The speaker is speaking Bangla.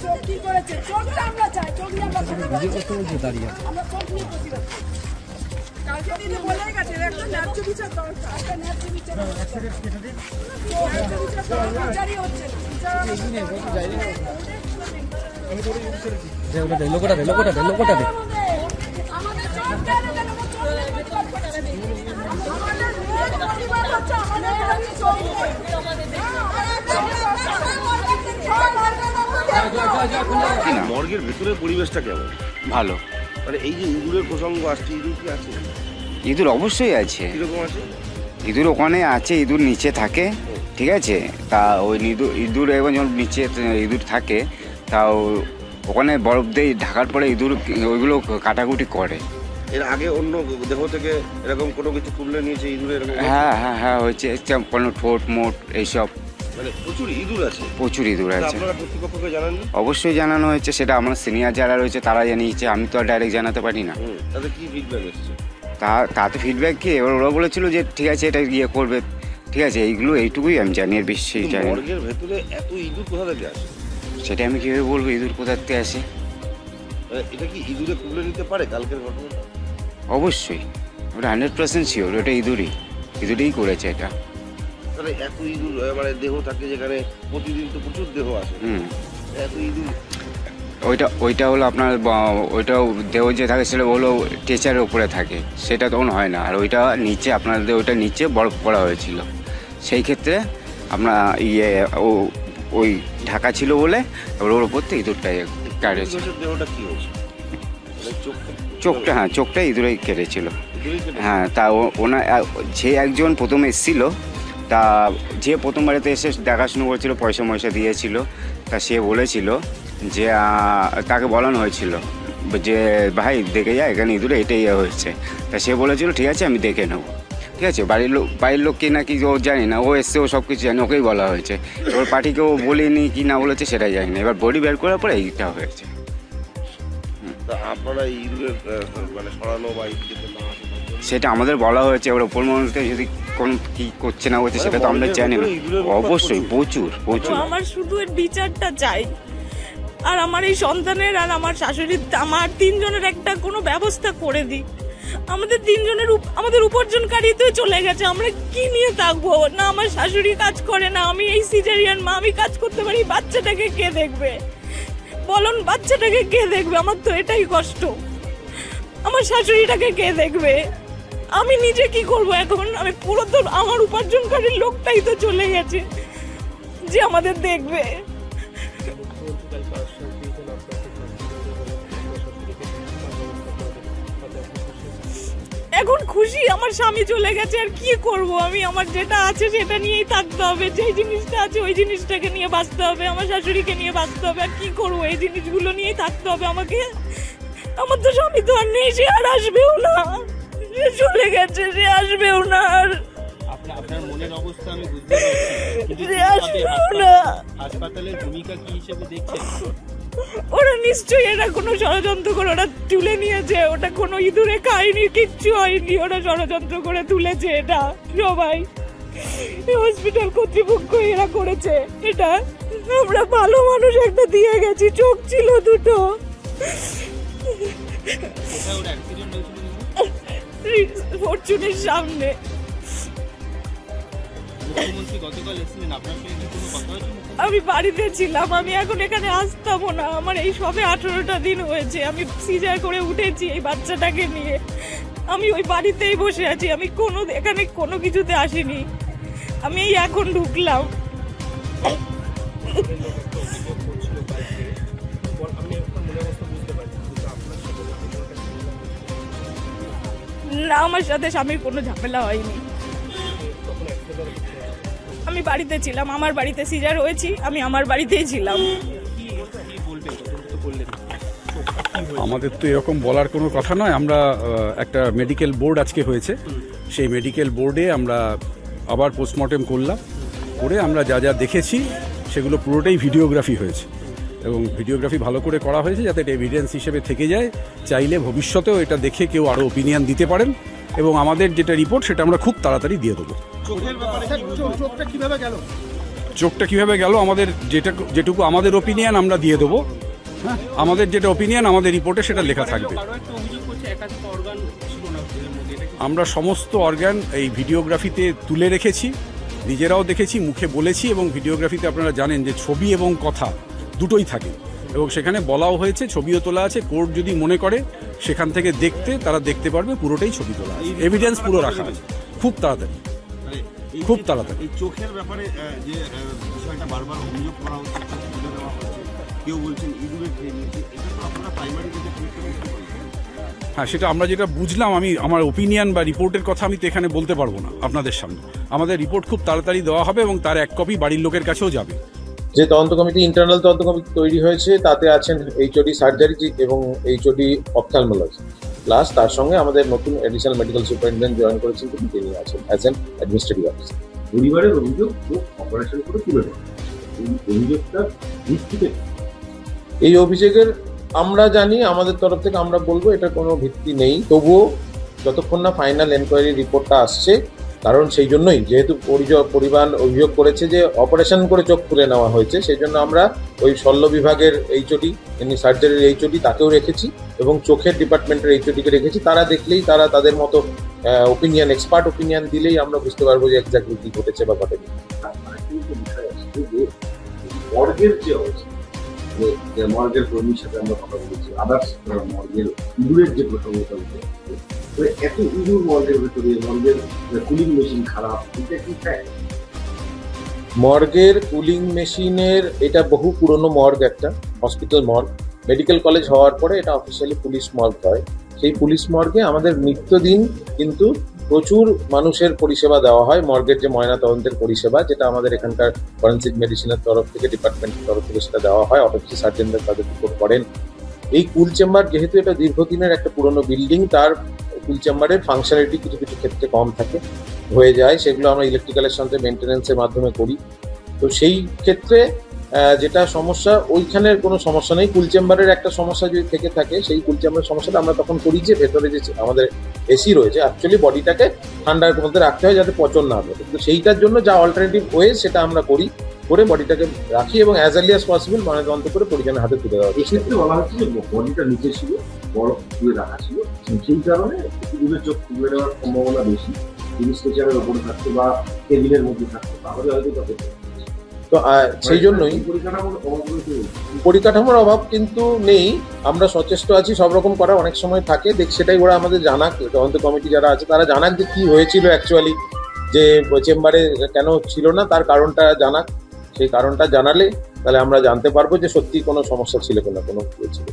চোখ কি করেছে, চোখটা আমরা চাই, চোখ নিয়ে আমরা আমরা চোখ নিয়ে প্রতিবাদ করি। কালকে দিনে বলে গেছে একটা ন্যায্য বিচার দরকার, একটা ন্যায্য বিচার বিচারই হচ্ছে লোকটা মর্গের ভেতরে পরিবেশটা কেমন? ভালো। মানে এই যে ইঁদুরের প্রসঙ্গ আসছে, ইঁদুর কি আছে? ইঁদুর অবশ্যই আছে। কিরকম আছে? ইঁদুর ওখানে আছে, ইঁদুর নিচে থাকে, ঠিক আছে। তা ওই ইঁদুর এবং যখন নিচে ইঁদুর থাকে তা ওখানে বরফ দিয়ে ঢাকার পরে ইঁদুর ওইগুলো কাটাকুটি করে। এর আগে অন্য দেহ থেকে এরকম কোনো কিছু তুলে নিয়েছে ইঁদুরের? হ্যাঁ হ্যাঁ হ্যাঁ হয়েছে, কোনো ঠোঁট মোট এইসব। মানে প্রচুর ইঁদুর আছে? প্রচুর ইঁদুর আছে। আপনারা কর্তৃপক্ষকে জানান? অবশ্যই জানানো হয়েছে, সেটা আমার সিনিয়র যারা রয়েছে তারা জানিয়েছে, আমি তো আর ডাইরেক্ট জানাতে পারি না। তাদের কি ফিডব্যাক এসেছে? তাতে ফিডব্যাক কি, এবার ওরা বলেছিল যে ঠিক আছে এটা ইয়ে করবে, ঠিক আছে। এইটুকুই আমি জানি, এর বেশি জানি। মর্গের ভেতরে এত ইঁদুর কোথা থেকে আসে? সেটা আমি কীভাবে বলবো ইঁদুর কোথা থেকে আসে? এটা কি ইঁদুরে তুলে নিতে পারে কালকের ঘটনাটা? অবশ্যই, ওটা 100% শিওর, ওটা ইঁদুরেই করেছে এটা। তাহলে এত ইঁদুর মানে দেহ থাকে যেখানে প্রতিদিন তো প্রচুর দেহ আসে, এত ইঁদুর? ওইটা হলো আপনার, ওইটাও দেহ যে থাকে সেটা হলো টেচারের উপরে থাকে, সেটা তখন হয় না। আর ওইটা নিচে আপনাদের ওইটা নিচে বরফ করা হয়েছিল, সেই ক্ষেত্রে আপনার ওই ঢাকা ছিল বলে ওর ওপর থেকে ইঁদুরটা কাটেছে। দেহটা কি হয়েছে? চোখটা, হ্যাঁ চোখটা ইঁদুরে কেটেছিল। হ্যাঁ, তা যে একজন প্রথমে এসেছিল, তা যে প্রথম বাড়িতে এসে দেখাশুনো করেছিল, পয়সা দিয়েছিল, তা সে বলেছিল যে তাকে বলানো হয়েছিল যে ভাই দেখে যায় এখানে ইঁদুরে এটাই হয়েছে। তা সে বলেছিল ঠিক আছে আমি দেখে নেবো, ঠিক আছে। বাড়ির লোক কি না কি ও জানি না, ও এসছে, ও সব কিছু জানি, ওকেই বলা হয়েছে। ওর পার্টিকে ও বলিনি কি না বলেছে সেটাই জানি না। এবার বডি বের করার পরে এইটা হয়েছে। আপনারা ইঁদুরের মানে সরানো বা সেটা আমাদের বলা হয়েছে, এবার ওপর মানুষকে যদি কোন কি করছে না করছে সেটা তো আমরা জানি না। অবশ্যই প্রচুর। আমার শুধু এর বিচারটা চাই, আর আমার এই সন্তানের আর আমার শাশুড়ির, আমার 3 জনের একটা কোনো ব্যবস্থা করে দিই। আমাদের 3 জনের আমাদের উপার্জনকারী তো চলে গেছে, আমরা কি নিয়ে থাকবো? না আমার শাশুড়ি কাজ করে, না আমি এই সিজারিয়ান মা, আমি কাজ করতে পারি, বাচ্চাটাকে কে দেখবে বলুন? বাচ্চাটাকে কে দেখবে? আমার তো এটাই কষ্ট, আমার শাশুড়িটাকে কে দেখবে? আমি নিজে কি করবো এখন? আমি পুরো তো আমার উপার্জনকারীর লোকটাই তো চলে গেছে যে আমাদের দেখবে। এখন খুশি, আমার স্বামী চলে গেছে, আর কি করব আমি? আমার যেটা আছে সেটা নিয়েই থাকতে হবে, যেই জিনিসটা আছে ওই জিনিসটাকে নিয়ে বাঁচতে হবে, আমার শাশুড়িকে নিয়ে বাঁচতে হবে। আর কি করবো? এই জিনিসগুলো নিয়েই থাকতে হবে আমাকে। আমার তো স্বামী তো আর নেই, সে আর আসবেও না, সে চলে গেছে, সে আসবেও না। আর আপনার মনের অবস্থা আমি বুঝতে পারছি, সে আসবেও না। হাসপাতালের ভূমিকা কি হিসেবে দেখছেন? ওরা নিশ্চয়ই এটা কোনো ষড়যন্ত্র করে ওরা তুলে নিয়েছে, ওটা কোনো ইঁদুরে খায়নি, কিচ্ছু হয়নি, ওরা ষড়যন্ত্র করে তুলেছে এটা। সবাই হসপিটাল কর্তৃপক্ষ এরা করেছে এটা। আমরা ভালো মানুষ একটা দিয়ে গেছি, চোখ ছিল দুটো। ফরচুনের সামনে। আমি বাড়িতে ছিলাম, আমি এখন এখানে আসতাম না। আমার এই সবে 18টা দিন হয়েছে, আমি সিজার করে উঠেছি এই বাচ্চাটাকে নিয়ে। আমি ওই বাড়িতেই বসে আছি, আমি এখানে কোনো কিছুতে আসিনি, আমি এই এখন ঢুকলাম। না, আমার সাথে স্বামীর কোনো ঝামেলা হয়নি। আমি বাড়িতে ছিলাম, আমার বাড়িতে সিজার হয়েছি, আমি আমার বাড়িতেই ছিলাম। আমাদের তো এরকম বলার কোনো কথা নয়। আমরা একটা মেডিকেল বোর্ড আজকে হয়েছে, সেই মেডিকেল বোর্ডে আমরা আবার পোস্টমর্টেম করলাম, করে আমরা যা যা দেখেছি সেগুলো পুরোটাই ভিডিওগ্রাফি হয়েছে, এবং ভিডিওগ্রাফি ভালো করে করা হয়েছে যাতে এটা এভিডেন্স হিসেবে থেকে যায়। চাইলে ভবিষ্যতেও এটা দেখে কেউ আরও ওপিনিয়ন দিতে পারেন, এবং আমাদের যেটা রিপোর্ট সেটা আমরা খুব তাড়াতাড়ি দিয়ে দেবো। চোখটা কিভাবে গেল আমাদের যেটুকু আমাদের ওপিনিয়ন আমরা দিয়ে দেবো। হ্যাঁ, আমাদের যেটা ওপিনিয়ন আমাদের রিপোর্টে সেটা লেখা থাকবে। আমরা সমস্ত অর্গান এই ভিডিওগ্রাফিতে তুলে রেখেছি, নিজেরাও দেখেছি, মুখে বলেছি, এবং ভিডিওগ্রাফিতে আপনারা জানেন যে ছবি এবং কথা দুটোই থাকে, এবং সেখানে বলাও হয়েছে, ছবিও তোলা আছে। কোর্ট যদি মনে করে সেখান থেকে দেখতে, তারা দেখতে পারবে, পুরোটাই ছবি তোলা আছে, এভিডেন্স পুরো রাখা আছে। খুব তাড়াতাড়ি, খুব তাড়াতাড়ি। এই চোখের ব্যাপারে যে বিষয়টা বারবার অভিযোগ করা হচ্ছে, কেউ বলছেন ইঁদুরে খেয়ে নিয়েছে, এটা তো আপনারা প্রাইমারি থেকে বুঝতে পারছেন। হ্যাঁ, সেটা আমরা যেটা বুঝলাম, আমি আমার ওপিনিয়ন বা রিপোর্টের কথা আমি তো এখানে বলতে পারবো না আপনাদের সামনে। আমাদের রিপোর্ট খুব তাড়াতাড়ি দেওয়া হবে এবং তার এক কপি বাড়ির লোকের কাছেও যাবে। যে তদন্ত কমিটি, ইন্টারনাল তদন্ত কমিটি তৈরি হয়েছে, তাতে আছেন এইচওডি সার্জারি এবং এইচওডি অপথ্যালমোলজি, প্লাস তার সঙ্গে আমাদের নতুন এডিশনাল মেডিকেল সুপারিনটেন্ডেন্ট জয়েন করেছেন, তিনি আছেন অ্যাজ অ্যান অ্যাডমিনিস্ট্রেটিভ অফিসার। পরিবারের অভিযোগ অপারেশন করে তুলে দেওয়া, এই অভিযোগটা ভিত্তিতে, এই অভিযোগের আমরা জানি, আমাদের তরফ থেকে আমরা বলবো এটা কোনো ভিত্তি নেই। তবুও যতক্ষণ না ফাইনাল এনকোয়ারি রিপোর্টটা আসছে, কারণ সেই জন্যই যেহেতু পরিবার অভিযোগ করেছে যে অপারেশন করে চোখ খুলে নেওয়া হয়েছে, সেই জন্য আমরা ওই শল্য বিভাগের এইচওডি, এমনি সার্জারির এইচওডি তাকেও রেখেছি, এবং চোখের ডিপার্টমেন্টের এইচওডিকে রেখেছি। তারা দেখলেই, তারা তাদের মতো ওপিনিয়ন, এক্সপার্ট ওপিনিয়ন দিলেই আমরা বুঝতে পারবো যে এক্স্যাক্টলি কি ঘটেছে বা ঘটেনি। বিষয় আসছে যে মর্গের যে অবস্থা, যে মর্গের কর্মীর সাথে আমরা কথা বলেছি, আদার্স মর্গের ইঁদুরের যে প্রসঙ্গটা উঠে আসছে, এত ইঁদুর মর্গের ভেতরে, মর্গের কুলিং মেশিন খারাপ, এটা কি ফ্যাক্ট? মর্গের কুলিং মেশিনের, এটা বহু পুরনো মর্গ, একটা হসপিটাল মর্গ। মেডিকেল কলেজ হওয়ার পরে এটা অফিসিয়ালি পুলিশ মর্গ হয়। সেই পুলিশ মর্গে আমাদের নিত্যদিন কিন্তু প্রচুর মানুষের পরিষেবা দেওয়া হয়। মর্গের যে ময়না তদন্তের পরিষেবা, যেটা আমাদের এখানকার ফরেন্সিক মেডিসিনের তরফ থেকে, ডিপার্টমেন্টের তরফ থেকে সেটা দেওয়া হয়, অটোপসি সার্জনদের তাদের রিপোর্ট করেন। এই কুল চেম্বার যেহেতু এটা দীর্ঘদিনের একটা পুরনো বিল্ডিং, তার কুল চেম্বারের ফাংশনালিটি কিছু কিছু ক্ষেত্রে কম থাকে, হয়ে যায়, সেগুলো আমরা ইলেকট্রিক্যালের সঙ্গে মেনটেন্যান্সের মাধ্যমে করি। তো সেই ক্ষেত্রে যেটা সমস্যা, ওইখানের কোনো সমস্যা নেই। কুল চেম্বারের একটা সমস্যা যদি থেকে থাকে, সেই কুল চেম্বারের সমস্যাটা আমরা তখন করি যে ভেতরে যে আমাদের এসি রয়েছে, অ্যাকচুয়ালি বডিটাকে ঠান্ডার মধ্যে রাখতে হয় যাতে পচন না হবে। কিন্তু সেইটার জন্য যা অল্টারনেটিভ ওয়ে সেটা আমরা করি, করে বডিটাকে রাখি এবং অ্যাজ আর্লি অ্যাজ পসিবল ময়নাতদন্ত করে পরিজনের হাতে তুলে দেওয়া। এক্ষেত্রে বলা হচ্ছে যে বডিটা নিচে ছিল, বরফ দিয়ে রাখা ছিল, সেই কারণে ইঁদুরের চোখ খুলে দেওয়ার সম্ভাবনা বেশি। যদি স্ট্রেচারের ওপরে থাকতো বা টেবিলের মধ্যে থাকতো, তাহলে হয়তো তাদের। তো সেই জন্যই পরিকাঠামোর অভাব কিন্তু নেই, আমরা সচেষ্ট আছি সব রকম করা, অনেক সময় থাকে সেটাই ওরা আমাদের জানাক, তদন্ত কমিটি যারা আছে তারা জানাক যে কি হয়েছিল অ্যাকচুয়ালি, যে চেম্বারে কেন ছিল না, তার কারণটা জানাক। সেই কারণটা জানালে তাহলে আমরা জানতে পারবো যে সত্যি কোনো সমস্যা ছিল কিনা, কোনো হয়েছিল।